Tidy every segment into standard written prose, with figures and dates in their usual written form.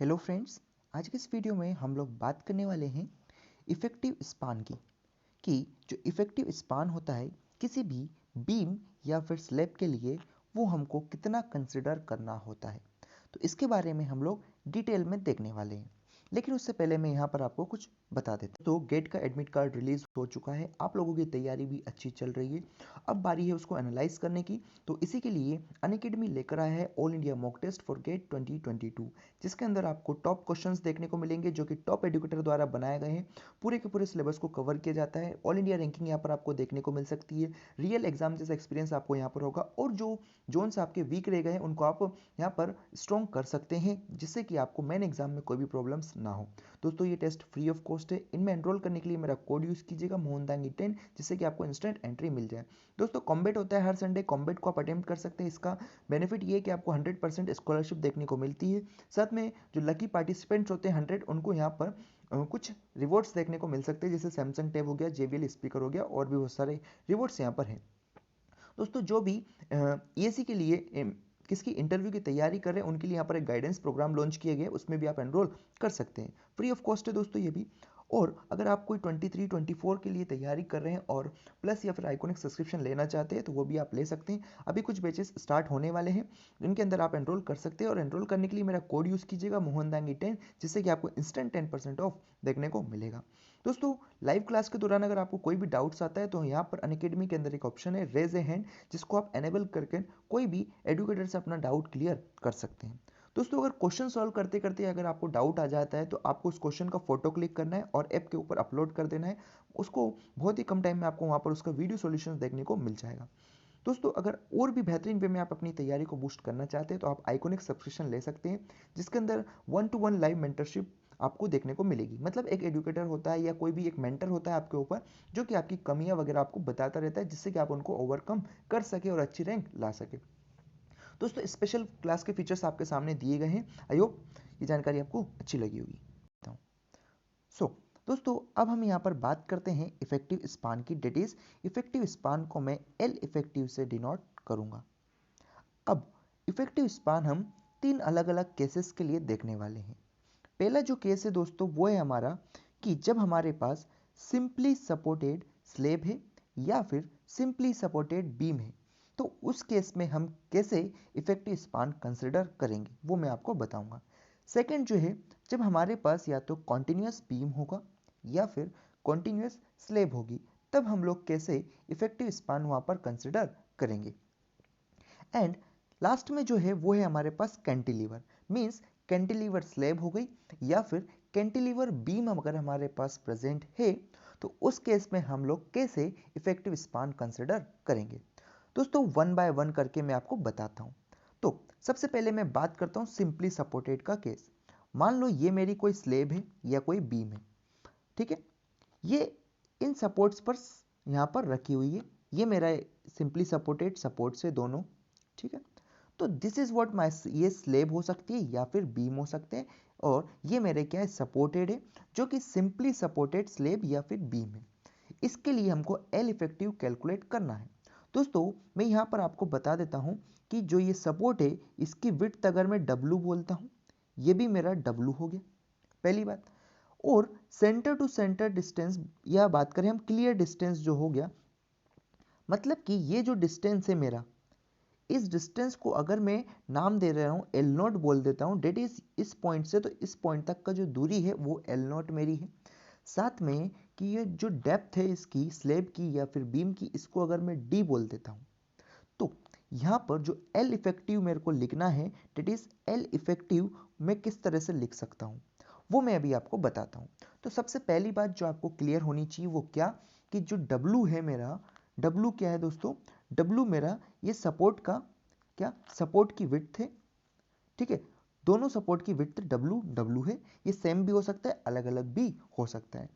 Hello friends, आज के इस वीडियो में हम लोग बात करने वाले हैं इफ़ेक्टिव स्पान की कि जो इफ़ेक्टिव स्पान होता है किसी भी बीम या फिर स्लैब के लिए वो हमको कितना कंसिडर करना होता है। तो इसके बारे में हम लोग डिटेल में देखने वाले हैं, लेकिन उससे पहले मैं यहाँ पर आपको कुछ बता देता हूँ। तो गेट का एडमिट कार्ड रिलीज हो चुका है, आप लोगों की तैयारी भी अच्छी चल रही है। अब बारी है उसको एनालाइज करने की। तो इसी के लिए अनअकैडमी लेकर आया है all India mock test for GATE 2022, जिसके अंदर आपको टॉप क्वेश्चंस देखने को मिलेंगे जो कि टॉप एजुकेटर द्वारा बनाए गए हैं। पूरे के पूरे सिलेबस को कवर किया जाता है। ऑल इंडिया रैंकिंग यहाँ पर आपको देखने को मिल सकती है। रियल एग्जाम जैसा एक्सपीरियंस आपको यहाँ पर होगा, और जो जोन्स आपके वीक रह गए हैं उनको आप यहाँ पर स्ट्रॉन्ग कर सकते हैं, जिससे कि आपको मेन एग्जाम में कोई भी प्रॉब्लम्स ना हो। दोस्तों ये टेस्ट फ्री ऑफ कॉस्ट है। इनमें एनरोल करने के लिए मेरा कोड यूज़ कीजिएगा मोहनदांगी10, जिससे कि आपको इंस्टेंट एंट्री मिल जाए। दोस्तों कॉम्बेट होता है हर संडे, कॉम्बेट को आप अटेम्प्ट कर सकते हैं। इसका बेनिफिट ये है कि आपको 100% स्कॉलरशिप देखने को मिलती है। साथ में जो लकी पार्टिसिपेंट्स होते हैं 100, उनको यहाँ पर कुछ रिवॉर्ड्स देखने को मिल सकते हैं, जैसे सैमसंग टैब हो गया, JBL स्पीकर हो गया, और भी बहुत सारे रिवॉर्ड्स यहाँ पर हैं। दोस्तों जो भी EAC के लिए किसकी इंटरव्यू की तैयारी कर रहे हैं उनके लिए यहाँ पर एक गाइडेंस प्रोग्राम लॉन्च किया गया है, उसमें भी आप एनरोल कर सकते हैं। फ्री ऑफ कॉस्ट है दोस्तों ये भी। और अगर आप कोई 23-24 के लिए तैयारी कर रहे हैं और प्लस या फिर आइकॉनिक सब्सक्रिप्शन लेना चाहते हैं तो वो भी आप ले सकते हैं। अभी कुछ बैचेस स्टार्ट होने वाले हैं, इनके अंदर आप एनरोल कर सकते हैं। और एनरोल करने के लिए मेरा कोड यूज़ कीजिएगा मोहनदांगी10, जिससे कि आपको इंस्टेंट 10% ऑफ देखने को मिलेगा। दोस्तों लाइव क्लास के दौरान अगर आपको कोई भी डाउट्स आता है तो यहाँ पर अनअकैडमी के अंदर एक ऑप्शन है रेज ए हैंड, जिसको आप एनेबल करके कोई भी एडुकेटर से अपना डाउट क्लियर कर सकते हैं। दोस्तों अगर क्वेश्चन सॉल्व करते करते अगर आपको डाउट आ जाता है तो आपको उस क्वेश्चन का फोटो क्लिक करना है और ऐप के ऊपर अपलोड कर देना है। उसको बहुत ही कम टाइम में आपको वहाँ पर उसका वीडियो सॉल्यूशन देखने को मिल जाएगा। दोस्तों अगर और भी बेहतरीन वे में आप अपनी तैयारी को बूस्ट करना चाहते हैं तो आप आइकॉनिक सब्सक्रिप्शन ले सकते हैं, जिसके अंदर 1-to-1 लाइव मेंटरशिप आपको देखने को मिलेगी। मतलब एक एजुकेटर होता है या कोई भी एक मेंटर होता है आपके ऊपर, जो कि आपकी कमियां वगैरह आपको बताता रहता है, जिससे कि आप उनको ओवरकम कर सके और अच्छी रैंक ला सके। दोस्तों स्पेशल क्लास के फीचर्स आपके सामने दिए गए हैं। आई होप ये जानकारी आपको अच्छी लगी होगी। दोस्तों अब हम यहाँ पर बात करते हैं इफेक्टिव स्पान की। डेट इज इफेक्टिव स्पान को मैं L इफेक्टिव से डिनोट करूंगा। अब इफेक्टिव स्पान हम 3 अलग अलग केसेस के लिए देखने वाले हैं। पहला जो केस है दोस्तों वो है हमारा कि जब हमारे पास सिंपली सपोर्टेड स्लेब है या फिर सिंपली सपोर्टेड बीम है, तो उस केस में हम कैसे इफेक्टिव स्पान कंसिडर करेंगे वो मैं आपको बताऊंगा। सेकंड जो है, जब हमारे पास या तो कॉन्टिन्यूस बीम होगा या फिर कॉन्टिन्यूस स्लेब होगी, तब हम लोग कैसे इफेक्टिव स्पान वहां पर कंसिडर करेंगे। एंड लास्ट में जो है वो है हमारे पास कैंटिलीवर, मीन्स कैंटिलीवर स्लेब हो गई या फिर कैंटिलीवर बीम अगर हमारे पास प्रेजेंट है, तो उस केस में हम लोग कैसे इफेक्टिव स्पान कंसिडर करेंगे। दोस्तों वन बाय वन करके मैं आपको बताता हूँ। तो सबसे पहले मैं बात करता हूँ सिंपली सपोर्टेड का केस। मान लो ये मेरी कोई स्लेब है या कोई बीम है, ठीक है। ये इन सपोर्ट्स पर यहाँ पर रखी हुई है, ये मेरा सिंपली सपोर्टेड सपोर्ट से दोनों, ठीक है। तो दिस इज व्हाट माय, ये स्लेब हो सकती है या फिर बीम हो सकते हैं, और ये मेरे क्या है सपोर्टेड है, जो कि सिंपली सपोर्टेड स्लेब या फिर बीम है। इसके लिए हमको L इफेक्टिव कैलकुलेट करना है। दोस्तों मैं यहाँ पर आपको बता देता हूँ कि जो ये सपोर्ट है इसकी विड्थ अगर मैं W बोलता हूँ, ये भी मेरा W हो गया, पहली बात। और सेंटर टू सेंटर डिस्टेंस या बात करें हम क्लियर डिस्टेंस जो हो गया, मतलब कि ये जो डिस्टेंस है मेरा, इस डिस्टेंस को अगर मैं नाम दे रहा हूँ L0 बोल देता हूँ, डेट इज इस पॉइंट से तो इस पॉइंट तक का जो दूरी है वो L0 मेरी है। साथ में कि ये जो डेप्थ है इसकी स्लेब की या फिर बीम की, इसको अगर मैं D बोल देता हूँ, तो यहाँ पर जो L इफेक्टिव मेरे को लिखना है, डेट इज L इफेक्टिव मैं किस तरह से लिख सकता हूँ वो मैं अभी आपको बताता हूँ। तो सबसे पहली बात जो आपको क्लियर होनी चाहिए वो क्या, कि जो W है मेरा, W क्या है दोस्तों, W मेरा ये सपोर्ट का क्या, सपोर्ट की विड्थ है, ठीक है। दोनों सपोर्ट की विड्थ W है, ये सेम भी हो सकता है अलग अलग भी हो सकता है।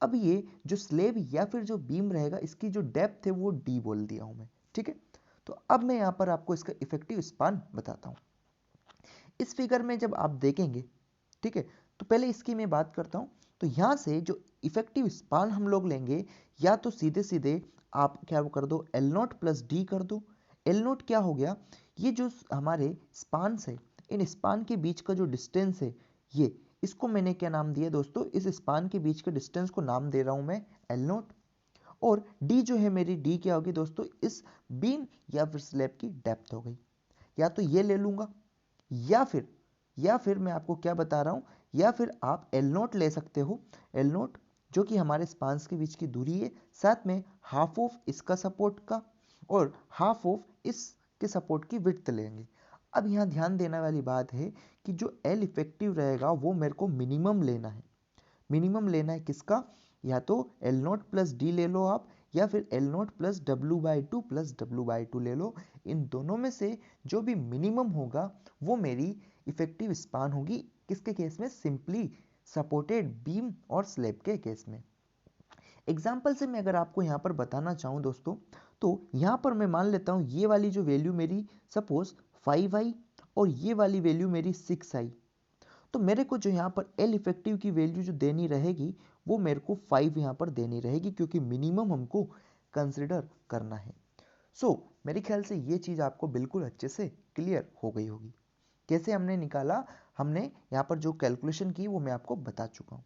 अब ये जो स्लेब या फिर जो बीम रहेगा, इसकी जो डेप्थ है वो D बोल दिया हूं मैं, ठीक है। तो अब मैं यहाँ पर आपको इसका इफेक्टिव स्पान बताता हूँ। इस फिगर में जब आप देखेंगे, ठीक है, तो पहले इसकी मैं बात करता हूँ। तो यहाँ से जो इफेक्टिव स्पान हम लोग लेंगे, या तो सीधे सीधे आप क्या कर दो L0 प्लस D कर दो। L0 क्या हो गया, ये जो हमारे स्पान से इन स्पान के बीच का जो डिस्टेंस है, ये इसको मैंने क्या नाम दिया दोस्तों, इस स्पान के बीच के डिस्टेंस को नाम दे रहा हूं मैं एल नोट। और डी जो है मेरी, डी क्या होगी दोस्तों, इस बीम या फिर स्लैब की डेप्थ हो गई। या तो ये ले लूंगा, या फिर मैं आपको क्या बता रहा हूं, या फिर आप एल नोट ले सकते हो। एल नोट जो कि हमारे स्पान्स के बीच की दूरी है, साथ में हाफ ऑफ इसका सपोर्ट का और हाफ ऑफ इसके सपोर्ट की विड्थ लेंगे। अब यहाँ ध्यान देने वाली बात है कि जो एल इफेक्टिव रहेगा वो मेरे को मिनिमम लेना है। मिनिमम लेना है किसका, या तो एल नोट प्लस डी ले लो आप, या फिर L naught plus W by two plus W by two ले लो। इन दोनों में से जो भी मिनिमम होगा वो मेरी इफेक्टिव स्पान होगी। किसके केस में, सिंपली सपोर्टेड बीम और स्लैब के केस में। एग्जाम्पल से मैं अगर आपको यहाँ पर बताना चाहूँ दोस्तों, तो यहाँ पर मैं मान लेता हूँ ये वाली जो वैल्यू मेरी सपोज 5 आई और ये वाली वैल्यू मेरी 6 आई। तो मेरे को जो यहाँ पर एल इफेक्टिव की वैल्यू जो देनी रहेगी वो मेरे को 5 यहाँ पर देनी रहेगी, क्योंकि मिनिमम हमको कंसिडर करना है। मेरे ख्याल से ये चीज़ आपको बिल्कुल अच्छे से क्लियर हो गई होगी। कैसे हमने निकाला, हमने यहाँ पर जो कैलकुलेशन की वो मैं आपको बता चुका हूँ।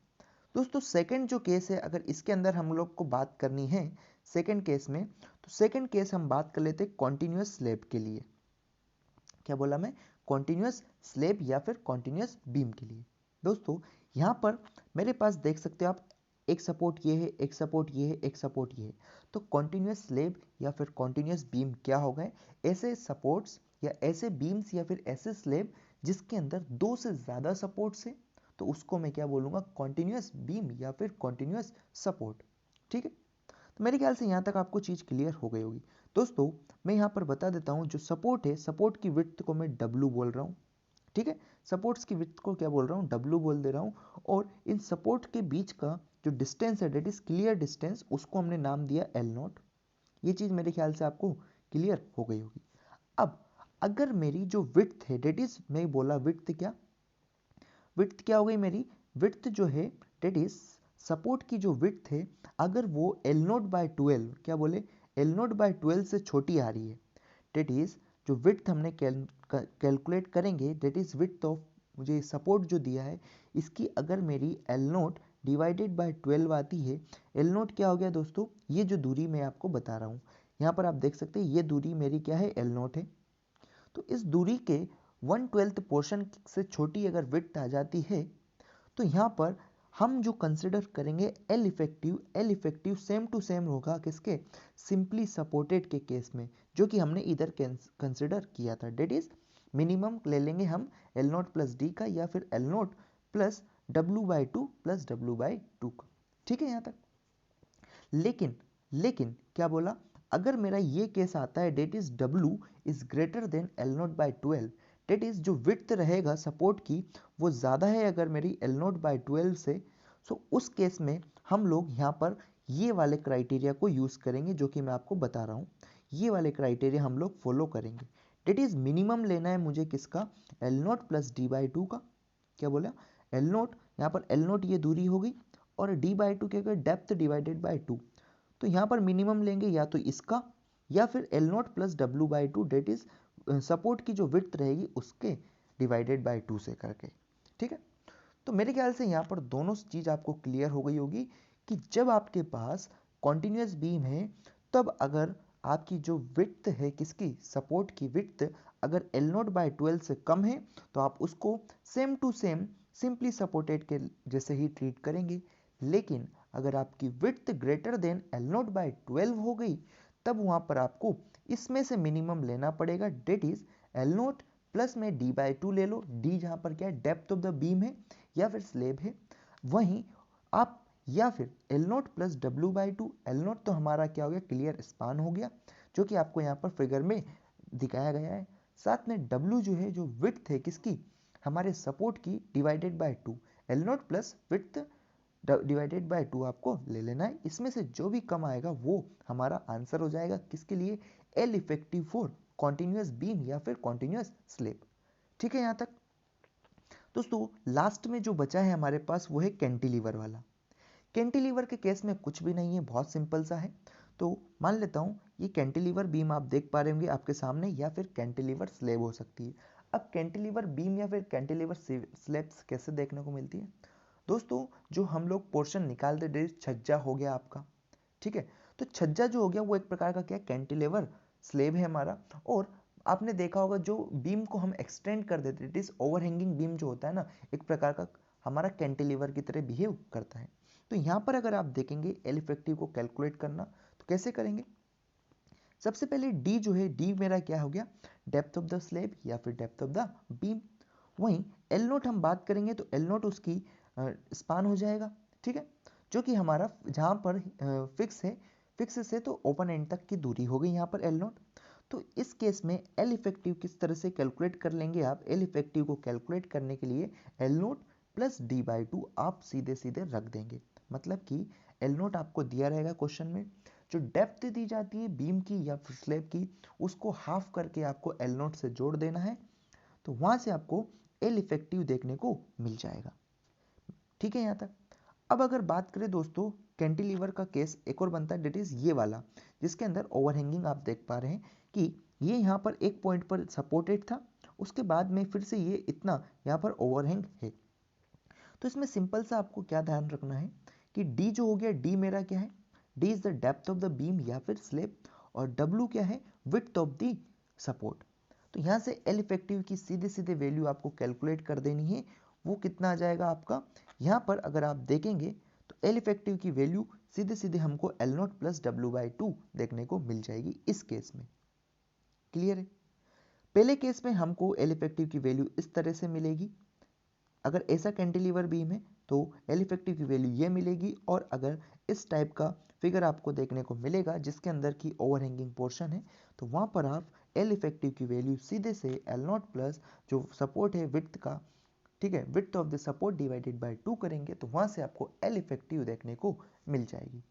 दोस्तों सेकंड जो केस है, अगर इसके अंदर हम लोग को बात करनी है सेकंड केस में, तो सेकंड केस हम बात कर लेते हैं कॉन्टिन्यूस स्लैब के लिए। क्या बोला मैं, कॉन्टिन्यूस स्लैब या फिर कॉन्टिन्यूस बीम के लिए। दोस्तों यहाँ पर मेरे पास देख सकते हो आप, एक सपोर्ट ये है, एक सपोर्ट ये है, एक सपोर्ट ये है। तो कॉन्टिन्यूस स्लैब या फिर कॉन्टिन्यूस बीम क्या हो गए, ऐसे सपोर्ट्स या ऐसे बीम्स या फिर ऐसे स्लैब जिसके अंदर दो से ज़्यादा सपोर्ट्स है, तो उसको मैं क्या बोलूँगा, कॉन्टिन्यूस बीम या फिर कॉन्टिन्यूस सपोर्ट। ठीक है, तो मेरे ख्याल से यहाँ तक आपको चीज़ क्लियर हो गई होगी। दोस्तों मैं यहाँ पर बता देता हूँ, जो सपोर्ट है, सपोर्ट की विड्थ को मैं डब्लू बोल रहा हूँ। ठीक है, सपोर्ट्स की विड्थ को क्या बोल रहा हूँ, डब्लू बोल दे रहा हूँ। और इन सपोर्ट के बीच का जो डिस्टेंस है, डेट इज क्लियर डिस्टेंस, उसको हमने नाम दिया एल नोट। ये चीज़ मेरे ख्याल से आपको क्लियर हो गई होगी। अब अगर मेरी जो विड्थ है, डेट इज, मैं बोला विड्थ क्या, विड्थ क्या हो गई मेरी, विड्थ जो है डेट इज सपोर्ट की जो विड्थ है, अगर वो एल नोट बाय 12, क्या बोले, एल नोट बाय 12 से छोटी आ रही है, डेट इज जो विड्थ हमने कैलकुलेट करेंगे, डेट इज विड्थ ऑफ, मुझे सपोर्ट जो दिया है इसकी अगर मेरी एल नोट डिवाइडेड बाय 12 आती है। एल नोट क्या हो गया दोस्तों, ये जो दूरी मैं आपको बता रहा हूँ, यहाँ पर आप देख सकते हैं ये दूरी मेरी क्या है, एल नोट है। तो इस दूरी के 1/12 पोर्शन से छोटी अगर विड्थ आ जाती है, तो यहाँ पर हम जो कंसिडर करेंगे L effective, L effective same to same होगा किसके, सिंपली सपोर्टेड के केस में, जो कि हमने इधर कंसिडर किया था। डेट इज मिनिमम ले लेंगे हम एल नोट प्लस डी का, या फिर L naught plus W by two plus W by to का। ठीक है यहाँ तक। लेकिन लेकिन क्या बोला, अगर मेरा ये केस आता है, that is W is greater than L naught by 12, that is जो विड्थ रहेगा सपोर्ट की वो ज़्यादा है अगर मेरी एल नोट बाई 12 से, सो उस केस में हम लोग यहाँ पर ये वाले क्राइटेरिया को यूज़ करेंगे जो कि मैं आपको बता रहा हूँ। ये वाले क्राइटेरिया हम लोग फॉलो करेंगे। डेट इज मिनिमम लेना है मुझे किसका, L naught plus D by to का। क्या बोला, एल नोट, यहाँ पर एल नोट ये दूरी हो गई, और डी बाई टू क्या कर, डेप्थ डिवाइडेड बाई टू। तो यहाँ पर मिनिमम लेंगे या तो इसका, या फिर L naught plus W by two, that is support की जो विड्थ रहेगी उसके डिवाइडेड बाई टू से करके। ठीक है, तो मेरे ख्याल से यहाँ पर दोनों चीज़ आपको क्लियर हो गई होगी कि जब आपके पास कॉन्टिन्यूस बीम है, तब अगर आपकी जो विड्थ है किसकी, सपोर्ट की विड्थ, अगर एल नोट बाई 12 से कम है, तो आप उसको same to same simply supported के जैसे ही ट्रीट करेंगे। लेकिन अगर आपकी width greater than L naught by 12 हो गई, तब वहाँ पर आपको इसमें से मिनिमम लेना पड़ेगा। That is L naught plus में डी बाई टू ले लो, डी जहाँ पर क्या है, डेप्थ ऑफ द बीम है या फिर स्लेब है। वहीं आप, या फिर L naught plus W by to, L note तो हमारा क्या हो गया, क्लियर स्पान हो गया, जो कि आपको यहाँ पर फिगर में दिखाया गया है। साथ में डब्ल्यू जो है, जो विड्थ है किसकी, हमारे सपोर्ट की, divided by two, L naught plus width divided by two आपको ले लेना है। इसमें से जो भी कम आएगा वो हमारा आंसर हो जाएगा किसके लिए, L effective for continuous beam या फिर कॉन्टिन्यूस स्लेब। ठीक है यहाँ तक। दोस्तों लास्ट में जो बचा है हमारे पास वो है कैंटिलीवर वाला। कैंटिलीवर के केस में कुछ भी नहीं है, बहुत सिंपल सा है। तो मान लेता हूँ ये कैंटिलीवर बीम आप देख पा रहे होंगे आपके सामने, या फिर कैंटिलीवर स्लेब हो सकती है। अब कैंटिलीवर बीम या फिर कैंटिलीवर स्लैब्स कैसे देखने को मिलती है दोस्तों? जो हम लोग पोर्शन निकालते हैं, छज्जा हो गया आपका, ठीक है, तो छज्जा जो हो गया वो एक प्रकार का क्या कैंटिलीवर स्लेब है हमारा। और आपने देखा होगा जो बीम को हम एक्सटेंड कर देते हैं, इट इज ओवरहैंगिंग बीम जो होता है ना, एक प्रकार का हमारा कैंटिलीवर की तरह बिहेव करता है। तो यहाँ पर अगर आप देखेंगे एल इफेक्टिव को कैलकुलेट करना तो कैसे करेंगे? सबसे पहले डी जो है, डी मेरा क्या हो गया, डेप्थ ऑफ द स्लेब या फिर डेप्थ ऑफ द बीम। वहीं एल नोट हम बात करेंगे तो एल नोट उसकी स्पान हो जाएगा, ठीक है, जो कि हमारा जहाँ पर फिक्स है, फिक्स से तो ओपन एंड तक की दूरी हो गई यहाँ पर एल नोट। तो इस केस में एल इफेक्टिव किस तरह से कैलकुलेट कर लेंगे आप? एल इफेक्टिव को कैलकुलेट करने के लिए L naught plus D by to आप सीधे सीधे रख देंगे। मतलब कि एल नोट आपको दिया रहेगा क्वेश्चन में, जो डेप्थ दी जाती है बीम की या फिर स्लेब की, उसको हाफ करके आपको एल नोट से जोड़ देना है, तो वहां से आपको एल इफेक्टिव देखने को मिल जाएगा। ठीक है यहाँ तक। अब अगर बात करें दोस्तों कैंटिलीवर का केस एक और बनता है, डेट इज ये वाला, जिसके अंदर ओवरहैंगिंग आप देख पा रहे हैं कि ये यहाँ पर एक पॉइंट पर सपोर्टेड था, उसके बाद में फिर से ये इतना यहाँ पर ओवरहैंग है। तो इसमें सिंपल सा आपको क्या ध्यान रखना है कि डी जो हो गया, डी मेरा क्या है, D is the depth of the beam या फिर स्लेब, और डब्ल्यू क्या है, विड्थ ऑफ द सपोर्ट। तो यहाँ से एल इफेक्टिव की सीधे सीधे वैल्यू आपको कैलकुलेट कर देनी है। वो कितना आ जाएगा आपका? यहाँ पर अगर आप देखेंगे तो एल इफेक्टिव की वैल्यू सीधे सीधे हमको L not plus W by to देखने को मिल जाएगी इस केस में। क्लियर है? पहले केस में हमको एल इफेक्टिव की वैल्यू इस तरह से मिलेगी, अगर ऐसा कैंटिलीवर बीम है तो एल इफेक्टिव की वैल्यू ये मिलेगी, और अगर इस टाइप का फिगर आपको देखने को मिलेगा जिसके अंदर की ओवरहैंगिंग पोर्शन है, तो वहाँ पर आप एल इफेक्टिव की वैल्यू सीधे से एल नॉट प्लस जो सपोर्ट है विड्थ का, ठीक है, width of the support divided by 2 करेंगे, तो वहाँ से आपको एल इफेक्टिव देखने को मिल जाएगी।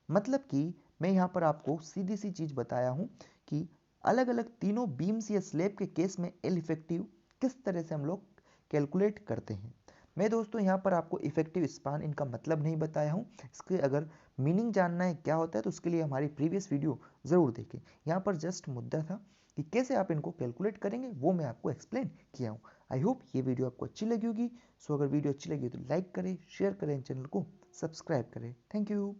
मतलब कि मैं यहाँ पर आपको सीधी सी चीज़ बताया हूँ कि अलग अलग तीनों बीम्स या स्लेब के केस में एल इफेक्टिव किस तरह से हम लोग कैलकुलेट करते हैं। मैं दोस्तों यहाँ पर आपको इफेक्टिव स्पान इनका मतलब नहीं बताया हूँ, इसके अगर मीनिंग जानना है क्या होता है तो उसके लिए हमारी प्रीवियस वीडियो ज़रूर देखें। यहाँ पर जस्ट मुद्दा था कि कैसे आप इनको कैलकुलेट करेंगे, वो मैं आपको एक्सप्लेन किया हूँ। आई होप ये वीडियो आपको अच्छी लगी होगी। सो अगर वीडियो अच्छी लगी तो लाइक करें, शेयर करें, चैनल को सब्सक्राइब करें। Thank you.